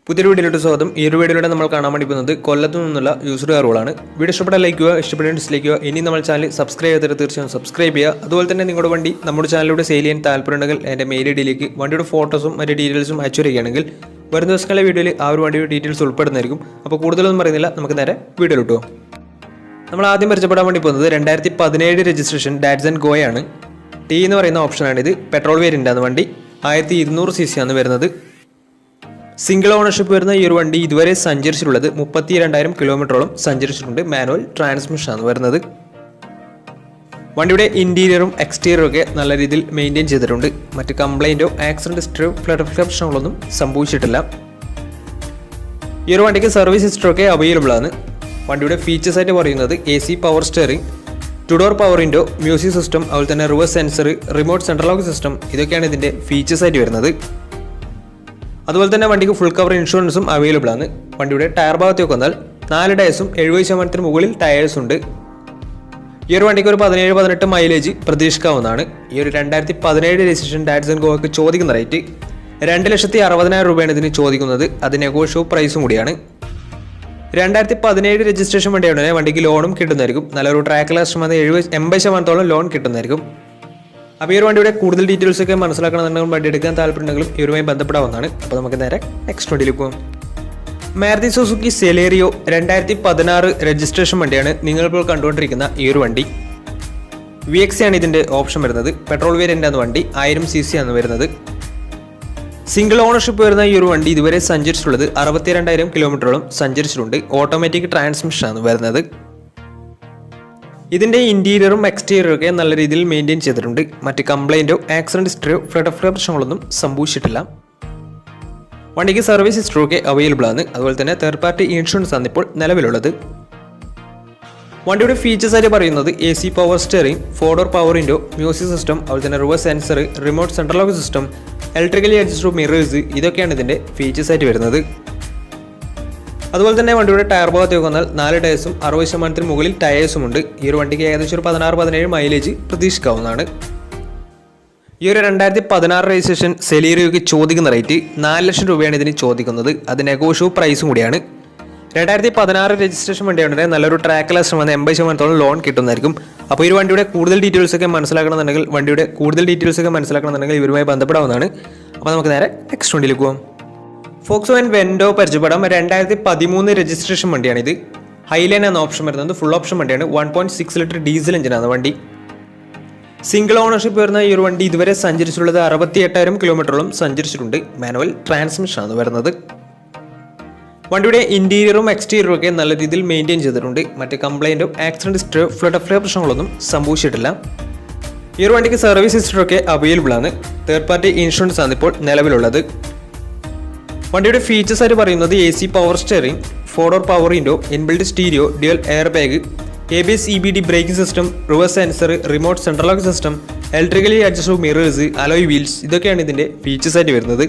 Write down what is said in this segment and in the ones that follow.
പുതിയൊരു വീഡിയോയിലോട്ട് സ്വാഗതം. ഈ ഒരു വീഡിയോയിലൂടെ നമ്മൾ കാണാൻ വേണ്ടി പോകുന്നത് കൊല്ലത്തു നിന്നുള്ള യൂസർ കാറുകളാണ്. വീഡിയോ ഇഷ്ടപ്പെട്ടാൽ ലൈക്ക് ചെയ്യുക, ഇഷ്ടപ്പെട്ടാൽ ഡിസ്ലൈക്ക് ചെയ്യുക. ഇനി നമ്മൾ ചാനൽ സബ്സ്ക്രൈബ് ചെയ്തിട്ട് തീർച്ചയായും സബ്സ്ക്രൈബ് ചെയ്യുക. അതുപോലെ തന്നെ നിങ്ങളുടെ വണ്ടി നമ്മുടെ ചാനലിലൂടെ സെയിൽ ചെയ്യാൻ താല്പര്യമുണ്ടെങ്കിൽ എൻ്റെ മെയിൽ ഐഡിയിലേക്ക് വണ്ടിയുടെ ഫോട്ടോസും മറ്റ് ഡീറ്റെയിൽസും അയച്ചു വരികയാണെങ്കിൽ വരും ദിവസങ്ങളിലെ വീഡിയോയിൽ ആ ഒരു വണ്ടിയുടെ ഡീറ്റെയിൽസ് ഉൾപ്പെടുന്നതായിരിക്കും. അപ്പോൾ കൂടുതലൊന്നും പറയുന്നില്ല, നമുക്ക് നേരെ വീഡിയോയിലോട്ട് പോകാം. നമ്മൾ ആദ്യം പരിചയപ്പെടാൻ വേണ്ടി പോകുന്നത് 2017 രജിസ്ട്രേഷൻ ഡാറ്റ്സൺ ഗോയാണ്. ടി എന്ന് പറയുന്ന ഓപ്ഷനാണ്. ഇത് പെട്രോൾ വേരിയൻ്റാണ് വണ്ടി. 1200 cc ആണ് വരുന്നത്. സിംഗിൾ ഓണർഷിപ്പ് വരുന്ന ഈ ഒരു വണ്ടി ഇതുവരെ സഞ്ചരിച്ചിട്ടുള്ളത് 32,000 കിലോമീറ്ററോളം സഞ്ചരിച്ചിട്ടുണ്ട്. മാനുവൽ ട്രാൻസ്മിഷൻ ആണ് വരുന്നത്. വണ്ടിയുടെ ഇന്റീരിയറും എക്സ്റ്റീരിയറും ഒക്കെ നല്ല രീതിയിൽ മെയിൻറ്റെയിൻ ചെയ്തിട്ടുണ്ട്. മറ്റ് കംപ്ലൈൻറ്റോ ആക്സിഡന്റ് ഹിസ്റ്ററിയോ ഫ്ലഡ് പ്രശ്നങ്ങളൊന്നും സംഭവിച്ചിട്ടില്ല. ഈ ഒരു വണ്ടിക്ക് സർവീസ് ഹിസ്റ്ററൊക്കെ അവൈലബിൾ ആണ്. വണ്ടിയുടെ ഫീച്ചേഴ്സ് ആയിട്ട് പറയുന്നത് AC power steering, 2 door power window, music system, അതുപോലെ തന്നെ reverse sensor, remote central lock system, ഇതൊക്കെയാണ് ഇതിൻ്റെ ഫീച്ചേഴ്സ് ആയിട്ട് വരുന്നത്. അതുപോലെ തന്നെ വണ്ടിക്ക് ഫുൾ കവർ ഇൻഷുറൻസും അവൈലബിൾ ആണ്. വണ്ടിയുടെ ടയർ ഭാഗത്തേക്ക് വന്നാൽ 4 ടയർസും 70% മുകളിൽ ടയേഴ്സ് ഉണ്ട്. ഈ ഒരു വണ്ടിക്ക് ഒരു 17-18 മൈലേജ് പ്രതീക്ഷിക്കാവുന്നതാണ്. ഈ ഒരു 2017 രജിസ്ട്രേഷൻ ഡാറ്റ്സൺ ഗോയ്ക്ക് ചോദിക്കുന്ന റേറ്റ് 2,60,000 രൂപയാണ് ഇതിന് ചോദിക്കുന്നത്. അത് നെഗോഷ്യബിൾ പ്രൈസും കൂടിയാണ്. 2017 രജിസ്ട്രേഷൻ വണ്ടിയാണ്. വണ്ടിക്ക് ലോണും കിട്ടുന്നതായിരിക്കും. നല്ലൊരു ട്രാക്ക് ലാസ്റ്റ് വന്ന് 80% ലോൺ കിട്ടുന്നതായിരിക്കും. അപ്പോൾ ഈ ഒരു വണ്ടിയുടെ കൂടുതൽ ഡീറ്റെയിൽസ് ഒക്കെ മനസ്സിലാക്കണമെന്നുണ്ടെങ്കിൽ വണ്ടി എടുക്കാൻ താല്പര്യമുണ്ടെങ്കിലും ഇവരുമായി ബന്ധപ്പെടാവുന്നതാണ്. അപ്പോൾ നമുക്ക് നേരെ നെക്സ്റ്റ് വണ്ടിയിലേക്ക് പോകാം. മാരുതി സുസുക്കി സെലേറിയോ 2016 രജിസ്ട്രേഷൻ വണ്ടിയാണ് നിങ്ങളിപ്പോൾ കണ്ടുകൊണ്ടിരിക്കുന്ന ഈ ഒരു വണ്ടി. VXC ആണ് ഇതിൻ്റെ ഓപ്ഷൻ വരുന്നത്. പെട്രോൾ വേരിയൻ്റ് ആണ് വണ്ടി. 1000 cc ആണ് വരുന്നത്. സിംഗിൾ ഓണർഷിപ്പ് വരുന്ന ഈ ഒരു വണ്ടി ഇതുവരെ സഞ്ചരിച്ചിട്ടുള്ളത് 62,000 കിലോമീറ്ററോളം സഞ്ചരിച്ചിട്ടുണ്ട്. ഓട്ടോമാറ്റിക് ട്രാൻസ്മിഷൻ ആണ് വരുന്നത്. ഇതിൻ്റെ ഇന്റീരിയറും എക്സ്റ്റീരിയറും ഒക്കെ നല്ല രീതിയിൽ മെയിൻറ്റെയിൻ ചെയ്തിട്ടുണ്ട്. മറ്റ് കംപ്ലൈൻറ്റോ ആക്സിഡന്റ് ഹിസ്റ്ററിയോ ഫ്ലഡ് പ്രശ്നങ്ങളൊന്നും സംഭവിച്ചിട്ടില്ല. വണ്ടിക്ക് സർവീസ് ഹിസ്റ്ററൊക്കെ അവൈലബിൾ ആണ്. അതുപോലെ തന്നെ തേർഡ് പാർട്ടി ഇൻഷുറൻസ് ആണ് ഇപ്പോൾ നിലവിലുള്ളത്. വണ്ടിയുടെ ഫീച്ചേഴ്സ് ആയിട്ട് പറയുന്നത് AC power steering, 4 door power window, music system, അതുപോലെ തന്നെ reverse sensor, remote central lock system, electrically adjustable mirrors, ഇതൊക്കെയാണ് ഇതിൻ്റെ ഫീച്ചേഴ്സ് ആയിട്ട് വരുന്നത്. അതുപോലെ തന്നെ വണ്ടിയുടെ ടയർ ഭാഗത്തേക്ക് വന്നാൽ 4 ടയേഴ്സും 60% മുകളിൽ ടയേഴ്സും ഉണ്ട്. ഈ ഒരു വണ്ടിക്ക് ഏകദേശം ഒരു 16-17 മൈലേജ് പ്രതീക്ഷിക്കാവുന്നതാണ്. ഈ ഒരു 2016 രജിസ്ട്രേഷൻ സെലീറിയോയ്ക്ക് ചോദിക്കുന്ന റേറ്റ് 4 ലക്ഷം രൂപയാണ് ഇതിന് ചോദിക്കുന്നത്. അത് നെഗോഷ്യബിൾ പ്രൈസും കൂടിയാണ്. 2016 രജിസ്ട്രേഷൻ വണ്ടിയാണെങ്കിൽ നല്ലൊരു ട്രാക്ക് ലാസ്റ്റ് വന്ന് 80% ലോൺ കിട്ടുന്നതായിരിക്കും. അപ്പോൾ ഈ വണ്ടിയുടെ കൂടുതൽ ഡീറ്റെയിൽസ് ഒക്കെ മനസ്സിലാക്കണമെന്നുണ്ടെങ്കിൽ ഇവരുമായി ബന്ധപ്പെടാവുന്നതാണ്. അപ്പോൾ നമുക്ക് നേരെ നെക്സ്റ്റ് വണ്ടിയിലേക്ക് പോകാം. ഫോക്സ്വാഗൻ വെൻഡോ പരിചയപ്പെടാം. 2013 രജിസ്ട്രേഷൻ വണ്ടിയാണിത്. ഹൈലൈൻ എന്ന ഓപ്ഷൻ വരുന്നത്. ഫുൾ ഓപ്ഷൻ വണ്ടിയാണ്. 1.6 ലിറ്റർ ഡീസൽ എഞ്ചിനാണ് വണ്ടി. സിംഗിൾ ഓണർഷിപ്പ് വരുന്ന ഈ ഒരു വണ്ടി ഇതുവരെ സഞ്ചരിച്ചിട്ടുള്ളത് 68,000 കിലോമീറ്ററോളം സഞ്ചരിച്ചിട്ടുണ്ട്. മാനുവൽ ട്രാൻസ്മിഷൻ ആണ് വരുന്നത്. വണ്ടിയുടെ ഇന്റീരിയറും എക്സ്റ്റീരിയറും ഒക്കെ നല്ല രീതിയിൽ മെയിൻറ്റെയിൻ ചെയ്തിട്ടുണ്ട്. മറ്റ് കംപ്ലൈൻറ്റോ ആക്സിഡന്റ് ഹിസ്റ്ററിയോ ഫ്ലഡ് പ്രശ്നങ്ങളൊന്നും സംഭവിച്ചിട്ടില്ല. ഈ ഒരു വണ്ടിക്ക് സർവീസ് ഹിസ്റ്ററൊക്കെ അവൈലബിൾ ആണ്. തേർഡ് പാർട്ടി ഇൻഷുറൻസ് ആണ് ഇപ്പോൾ നിലവിലുള്ളത്. വണ്ടിയുടെ ഫീച്ചേഴ്സ് ആയിട്ട് പറയുന്നത് AC power steering, 4 door power window, inbuilt stereo, dual air bag, ABS EBD braking system, reverse sensor, remote central lock system, electrically adjustable mirrors, alloy wheels, ഇതൊക്കെയാണ് ഇതിൻ്റെ features ആയിട്ട് വരുന്നത്.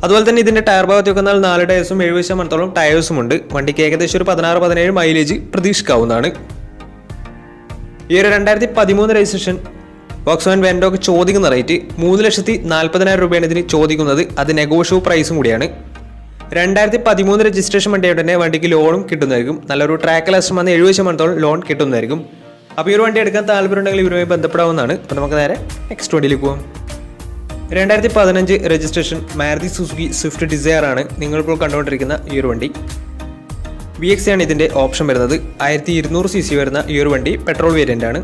അതുപോലെ തന്നെ ഇതിൻ്റെ ടയർ ഭാഗത്തേക്ക് വന്നാൽ 4 ടയേഴ്സും 70% ടയേഴ്സും ഉണ്ട്. വണ്ടിക്ക് ഏകദേശം ഒരു 16-17 മൈലേജ് പ്രതീക്ഷിക്കാവുന്നതാണ്. ഈ ഒരു 2013 രജിസ്ട്രേഷൻ ഫോക്സ്വാഗൻ വെൻഡോക്ക് ചോദിക്കുന്ന റേറ്റ് 3,40,000 രൂപയാണ് ഇതിന് ചോദിക്കുന്നത്. അത് നെഗോഷ്യബിൾ പ്രൈസും കൂടിയാണ്. 2013 രജിസ്ട്രേഷൻ വണ്ടിയായിട്ട് തന്നെ വണ്ടിക്ക് ലോണും കിട്ടുന്നതായിരിക്കും. നല്ലൊരു ട്രാക്ക് ലാസ്റ്റ് വന്ന് 70% ലോൺ കിട്ടുന്നതായിരിക്കും. അപ്പോൾ ഈ ഒരു വണ്ടി എടുക്കാൻ താല്പര്യമുണ്ടെങ്കിൽ ഇവരുമായി ബന്ധപ്പെടാവുന്നതാണ്. അപ്പോൾ നമുക്ക് നേരെ നെക്സ്റ്റ് വണ്ടിയിലേക്ക് പോകാം. 2015 registration Maruti Suzuki Swift Dzire ആണ് നിങ്ങളിപ്പോൾ കണ്ടുകൊണ്ടിരിക്കുന്ന ഈ ഒരു വണ്ടി. VXC ആണ് ഇതിൻ്റെ ഓപ്ഷൻ വരുന്നത്. 1200 cc വരുന്ന ഈ ഒരു വണ്ടി പെട്രോൾ വേരിയൻ്റ് ആണ്.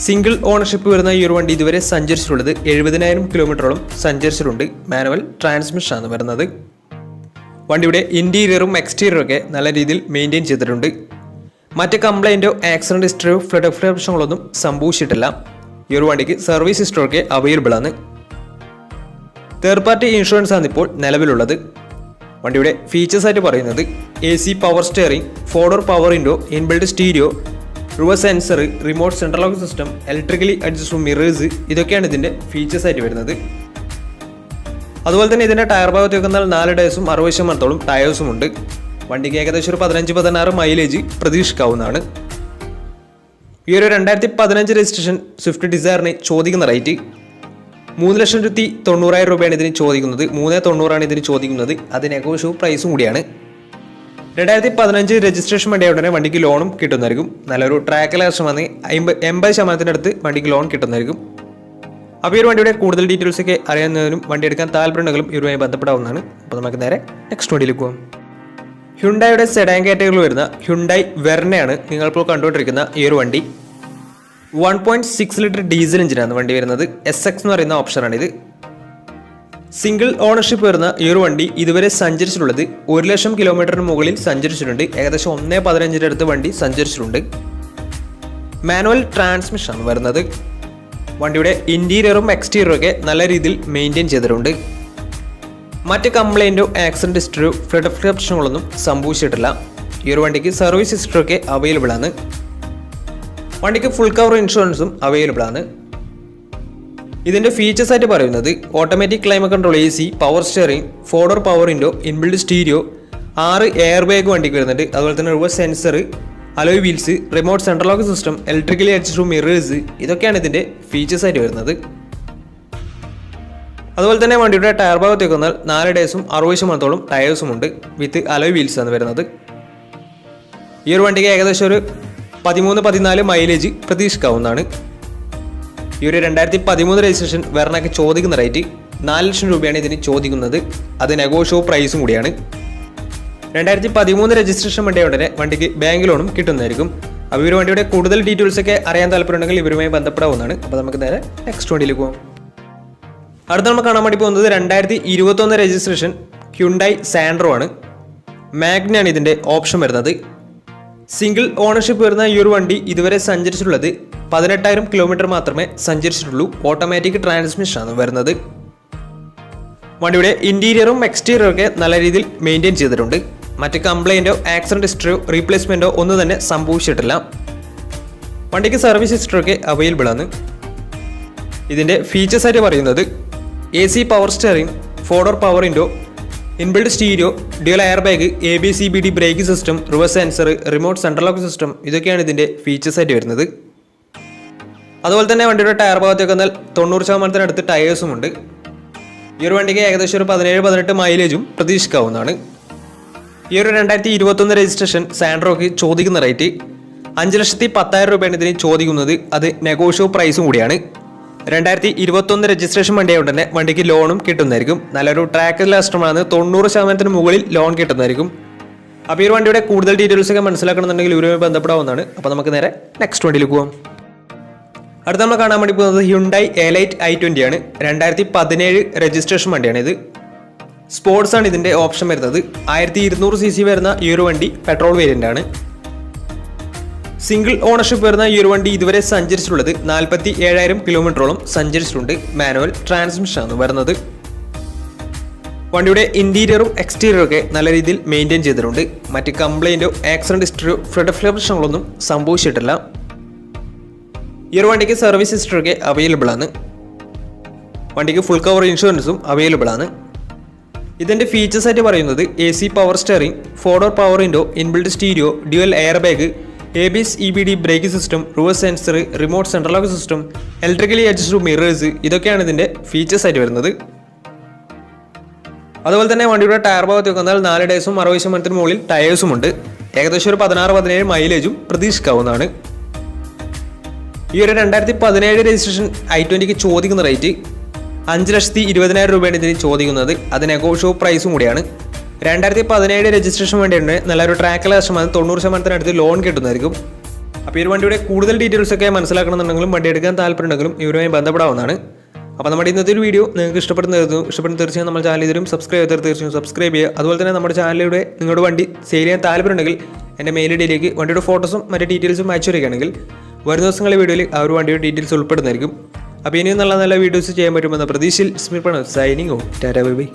സിംഗിൾ ഓണർഷിപ്പ് വരുന്ന ഈ ഒരു വണ്ടി ഇതുവരെ സഞ്ചരിച്ചിട്ടുള്ളത് 70,000 കിലോമീറ്ററോളം സഞ്ചരിച്ചിട്ടുണ്ട്. മാനുവൽ ട്രാൻസ്മിഷൻ ആണ് വരുന്നത്. വണ്ടിയുടെ ഇന്റീരിയറും എക്സ്റ്റീരിയറും ഒക്കെ നല്ല രീതിയിൽ മെയിൻറ്റെയിൻ ചെയ്തിട്ടുണ്ട്. മറ്റ് കംപ്ലൈൻറ്റോ ആക്സിഡന്റ് ഹിസ്റ്ററിയോ ഫ്ലഡ് പ്രശ്നങ്ങളൊന്നും സംഭവിച്ചിട്ടില്ല. ഈ ഒരു വണ്ടിക്ക് സർവീസ് ഹിസ്റ്ററൊക്കെ അവൈലബിൾ ആണ്. തേർഡ് പാർട്ടി ഇൻഷുറൻസ് ആണ് ഇപ്പോൾ നിലവിലുള്ളത്. വണ്ടിയുടെ ഫീച്ചേഴ്സ് ആയിട്ട് പറയുന്നത് AC power steering, 4 door power window, inbuilt stereo, reverse sensor, remote central lock system, electrically adjustable mirrors, ഇതൊക്കെയാണ് ഇതിൻ്റെ ഫീച്ചേഴ്സ് ആയിട്ട് വരുന്നത്. അതുപോലെ തന്നെ ഇതിൻ്റെ ടയർ ഭാഗത്തേക്ക് വന്നാൽ 4 ടയേഴ്സും 60% ടയേഴ്സും ഉണ്ട്. വണ്ടിക്ക് ഏകദേശം ഒരു 15-16 മൈലേജ് പ്രതീക്ഷിക്കാവുന്നതാണ്. ഈ ഒരു 2015 രജിസ്ട്രേഷൻ സ്വിഫ്റ്റ് ഡിസയറിന് ചോദിക്കുന്ന റേറ്റ് 3,90,000 രൂപയാണ് ഇതിന് ചോദിക്കുന്നത്. 3,90,000 ഇതിന് ചോദിക്കുന്നത്. അത് നെഗോഷ്യബിൾ പ്രൈസും കൂടിയാണ്. 2015 രജിസ്ട്രേഷൻ വണ്ടിയ ഉടനെ വണ്ടിക്ക് ലോണും കിട്ടുന്നതായിരിക്കും. നല്ലൊരു ട്രാക്കിൽ ലക്ഷം വന്ന് 80% അടുത്ത് വണ്ടിക്ക് ലോൺ കിട്ടുന്നതായിരിക്കും. അപ്പോൾ ഈ ഒരു വണ്ടിയുടെ കൂടുതൽ ഡീറ്റെയിൽസ് ഒക്കെ അറിയാവുന്നതിനും വണ്ടി എടുക്കാൻ താല്പര്യമുണ്ടെങ്കിലും ഇവരുമായി ബന്ധപ്പെടാവുന്നതാണ്. അപ്പോൾ നമുക്ക് നേരെ നെക്സ്റ്റ് വണ്ടിയിലേക്ക് പോകാം. ഹ്യുണ്ടായുടെ സെഡാൻ കാറ്റഗറിയിൽ വരുന്ന ഹ്യുണ്ടായി വെർണയാണ് നിങ്ങളിപ്പോൾ കണ്ടുകൊണ്ടിരിക്കുന്ന ഈ ഒരു വണ്ടി. 1.6 ലിറ്റർ ഡീസൽ എഞ്ചിനാണ് വണ്ടി വരുന്നത്. SX എന്ന് പറയുന്ന ഓപ്ഷനാണിത്. സിംഗിൾ ഓണർഷിപ്പ് വരുന്ന ഈ ഒരു വണ്ടി ഇതുവരെ സഞ്ചരിച്ചിട്ടുള്ളത് 1,00,000 കിലോമീറ്ററിന് മുകളിൽ സഞ്ചരിച്ചിട്ടുണ്ട്. ഏകദേശം 1.15 അടുത്ത് വണ്ടി സഞ്ചരിച്ചിട്ടുണ്ട്. മാനുവൽ ട്രാൻസ്മിഷനാണ് വരുന്നത്. വണ്ടിയുടെ ഇൻറ്റീരിയറും എക്സ്റ്റീരിയറും ഒക്കെ നല്ല രീതിയിൽ മെയിൻറ്റെയിൻ ചെയ്തിട്ടുണ്ട്. മറ്റ് കംപ്ലൈൻറ്റോ ആക്സിഡൻറ്റ് ഹിസ്റ്ററിയോ ഫ്ലഡ് പ്രശ്നങ്ങളൊന്നും സംഭവിച്ചിട്ടില്ല. ഈ ഒരു വണ്ടിക്ക് സർവീസ് ഹിസ്റ്ററിയൊക്കെ അവൈലബിൾ ആണ്. വണ്ടിക്ക് ഫുൾ കവർ ഇൻഷുറൻസും അവൈലബിൾ ആണ്. ഇതിൻ്റെ ഫീച്ചേഴ്സ് ആയിട്ട് പറയുന്നത് automatic climate control, AC, power steering, 4-door power window, inbuilt stereo, 6 air bag വണ്ടിക്ക് വരുന്നുണ്ട്. അതുപോലെ തന്നെ reverse sensor, alloy wheels, remote central lock system, electrically adjustable mirrors, ഇതൊക്കെയാണ് ഇതിൻ്റെ ഫീച്ചേഴ്സ് ആയിട്ട് വരുന്നത്. അതുപോലെ തന്നെ വണ്ടിയുടെ ടയർ ഭാഗത്തേക്ക് വന്നാൽ 4 ഡേയ്സും 60% ടയേഴ്സും ഉണ്ട്. വിത്ത് അലോയ് വീൽസ് ആണ് വരുന്നത്. ഈ ഒരു വണ്ടിക്ക് ഏകദേശം ഒരു 13-14 മൈലേജ് പ്രതീക്ഷിക്കാവുന്നതാണ്. ഈ ഒരു 2013 രജിസ്ട്രേഷൻ വെർണയ്ക്ക് ചോദിക്കുന്ന റേറ്റ് 4,00,000 രൂപയാണ് ഇതിന് ചോദിക്കുന്നത്. അത് നെഗോഷ്യബിൾ പ്രൈസും കൂടിയാണ്. 2013 രജിസ്ട്രേഷൻ വണ്ടിയ ഉടനെ വണ്ടിക്ക് ബാങ്ക് ലോണും കിട്ടുന്നതായിരിക്കും. അപ്പോൾ ഈ ഒരു വണ്ടിയുടെ കൂടുതൽ ഡീറ്റെയിൽസ് ഒക്കെ അറിയാൻ താല്പര്യമുണ്ടെങ്കിൽ ഇവരുമായി ബന്ധപ്പെടാവുന്നതാണ്. അപ്പോൾ നമുക്ക് നേരെ നെക്സ്റ്റ് വണ്ടിയിലേക്ക് പോകാം. അടുത്ത നമ്മൾ കാണാൻ വേണ്ടി പോകുന്നത് 2021 രജിസ്ട്രേഷൻ ഹ്യുണ്ടായി സാൻഡ്രോ ആണ്. മാഗ്നയാണ് ഇതിൻ്റെ ഓപ്ഷൻ വരുന്നത്. സിംഗിൾ ഓണർഷിപ്പ് വരുന്ന ഈ ഒരു വണ്ടി ഇതുവരെ സഞ്ചരിച്ചിട്ടുള്ളത് 18,000 കിലോമീറ്റർ മാത്രമേ സഞ്ചരിച്ചിട്ടുള്ളൂ. ഓട്ടോമാറ്റിക് ട്രാൻസ്മിഷനാണ് വരുന്നത്. വണ്ടിയുടെ ഇൻറ്റീരിയറും എക്സ്റ്റീരിയറും ഒക്കെ നല്ല രീതിയിൽ മെയിൻറ്റെയിൻ ചെയ്തിട്ടുണ്ട്. മറ്റ് കംപ്ലൈൻറ്റോ ആക്സിഡൻറ്റ് ഹിസ്റ്ററിയോ റീപ്ലേസ്മെൻറ്റോ ഒന്നും തന്നെ സംഭവിച്ചിട്ടില്ല. വണ്ടിക്ക് സർവീസ് ഹിസ്റ്ററിയൊക്കെ അവൈലബിൾ ആണ്. ഇതിൻ്റെ ഫീച്ചേഴ്സ് ആയിട്ട് പറയുന്നത് AC, power steering, 4-door power window, inbuilt stereo, dual air bag, ABS CBD brake system, reverse sensor, remote central lock system, ഇതൊക്കെയാണ് ഇതിൻ്റെ ഫീച്ചേഴ്സ് ആയിട്ട് വരുന്നത്. അതുപോലെ തന്നെ വണ്ടിയുടെ ടയർ ഭാഗത്തേക്ക് വന്നാൽ 90% അടുത്ത് ടയേഴ്സും ഉണ്ട്. ഈ ഒരു വണ്ടിക്ക് ഏകദേശം ഒരു 17-18 മൈലേജും പ്രതീക്ഷിക്കാവുന്നതാണ്. ഈ ഒരു 2021 രജിസ്ട്രേഷൻ സാൻഡ്രോക്ക് ചോദിക്കുന്ന റേറ്റ് 5,10,000 രൂപയാണ് ഇതിന് ചോദിക്കുന്നത്. അത് നെഗോഷ്യബിൾ പ്രൈസും കൂടിയാണ്. 2021 രജിസ്ട്രേഷൻ വണ്ടിയായതുകൊണ്ട് തന്നെ വണ്ടിക്ക് ലോണും കിട്ടുന്നതായിരിക്കും. നല്ലൊരു ട്രാക്ക് കസ്റ്റമറാണ്. 90% മുകളിൽ ലോൺ കിട്ടുന്നതായിരിക്കും. അപ്പോൾ ഈ ഒരു വണ്ടിയുടെ കൂടുതൽ ഡീറ്റെയിൽസ് ഒക്കെ മനസ്സിലാക്കണമെന്നുണ്ടെങ്കിൽ ഇവരുമായി ബന്ധപ്പെടാവുന്നതാണ്. അപ്പോൾ നമുക്ക് നേരെ നെക്സ്റ്റ് വണ്ടിയിലേക്ക് പോകാം. അടുത്ത നമ്മൾ കാണാൻ വേണ്ടി പോകുന്നത് ഹ്യുണ്ടായി എലൈറ്റ് i20 ആണ്. 2017 രജിസ്ട്രേഷൻ വണ്ടിയാണ് ഇത്. സ്പോർട്സ് ആണ് ഇതിൻ്റെ ഓപ്ഷൻ വരുന്നത്. 1200 cc വരുന്ന ഈ ഒരു വണ്ടി പെട്രോൾ വേരിയൻ്റ് ആണ്. സിംഗിൾ ഓണർഷിപ്പ് വരുന്ന ഈ ഒരു വണ്ടി ഇതുവരെ സഞ്ചരിച്ചിട്ടുള്ളത് 47,000 കിലോമീറ്ററോളം സഞ്ചരിച്ചിട്ടുണ്ട്. മാനുവൽ ട്രാൻസ്മിഷനാണ് വരുന്നത്. വണ്ടിയുടെ ഇൻറ്റീരിയറും എക്സ്റ്റീരിയറും ഒക്കെ നല്ല രീതിയിൽ മെയിൻറ്റെയിൻ ചെയ്തിട്ടുണ്ട്. മറ്റ് കംപ്ലൈൻറ്റോ ആക്സിഡൻറ്റ് ഹിസ്റ്ററിയോ ഫ്ലഡ് പ്രശ്നങ്ങളൊന്നും സംഭവിച്ചിട്ടില്ല. ഈ ഒരു വണ്ടിക്ക് സർവീസ് ഹിസ്റ്ററിയൊക്കെ അവൈലബിൾ ആണ്. വണ്ടിക്ക് ഫുൾ കവർ ഇൻഷുറൻസും അവൈലബിൾ ആണ്. ഇതിൻ്റെ ഫീച്ചേഴ്സ് ആയിട്ട് പറയുന്നത് AC, power steering, 4-door power window, inbuilt stereo, dual air bag, ABS EBD brake system, reverse sensor, remote central lock system, electrically adjustable mirrors, ഇതൊക്കെയാണ് ഇതിൻ്റെ ഫീച്ചേഴ്സ് ആയിട്ട് വരുന്നത്. അതുപോലെ തന്നെ വണ്ടിയുടെ ടയർ ഭാഗത്തേക്ക് വന്നാൽ 4 ഡേയ്സും 60% മുകളിൽ ടയേഴ്സും ഉണ്ട്. ഏകദേശം ഒരു 16-17 മൈലേജും പ്രതീക്ഷിക്കാവുന്നതാണ്. ഈ ഒരു 2017 രജിസ്ട്രേഷൻ i20ക്ക് ചോദിക്കുന്ന റേറ്റ് 5,20,000 രൂപയാണ് ഇതിന് ചോദിക്കുന്നത്. അത് നെഗോഷ്യബിൾ പ്രൈസും കൂടിയാണ്. 2017 രജിസ്ട്രേഷൻ വേണ്ടിയുണ്ട്. നല്ലൊരു ട്രാക്ക് ലക്ഷമാണ്. 90% അടുത്ത് ലോൺ കിട്ടുന്നതായിരിക്കും. അപ്പോൾ ഈ ഒരു വണ്ടിയുടെ കൂടുതൽ ഡീറ്റെയിൽസ് ഒക്കെ മനസ്സിലാക്കണമെന്നുണ്ടെങ്കിലും വണ്ടി എടുക്കാൻ താല്പര്യമുണ്ടെങ്കിലും ഇവരുമായി ബന്ധപ്പെടാവുന്നതാണ്. അപ്പോൾ നമ്മുടെ ഇന്നത്തെ ഒരു വീഡിയോ നിങ്ങൾക്ക് ഇഷ്ടപ്പെടുന്ന തീർച്ചയായും നമ്മുടെ ചാനൽ ഇതിലും സബ്സ്ക്രൈബ് ചെയ്താൽ തീർച്ചയായും സബ്സ്ക്രൈബ് ചെയ്യുക. അതുപോലെ തന്നെ നമ്മുടെ ചാനലിലൂടെ നിങ്ങളുടെ വണ്ടി സെയിൽ ചെയ്യാൻ താല്പര്യമുണ്ടെങ്കിൽ എൻ്റെ മെയിൽ ഐഡിയിലേക്ക് വണ്ടിയുടെ ഫോട്ടോസും മറ്റ് ഡീറ്റെയിൽസും അയച്ചു വരികയാണെങ്കിൽ വരും ദിവസങ്ങളിലെ വീഡിയോയിൽ ആ ഒരു വണ്ടിയുടെ ഡീറ്റെയിൽസ് ഉൾപ്പെടുന്നതായിരിക്കും. അപ്പോൾ ഇനിയും നല്ല നല്ല വീഡിയോസ് ചെയ്യാൻ പറ്റുമെന്ന പ്രതീക്ഷയിൽ സ്മിർപ്പണം. Signing off. Tata bye by.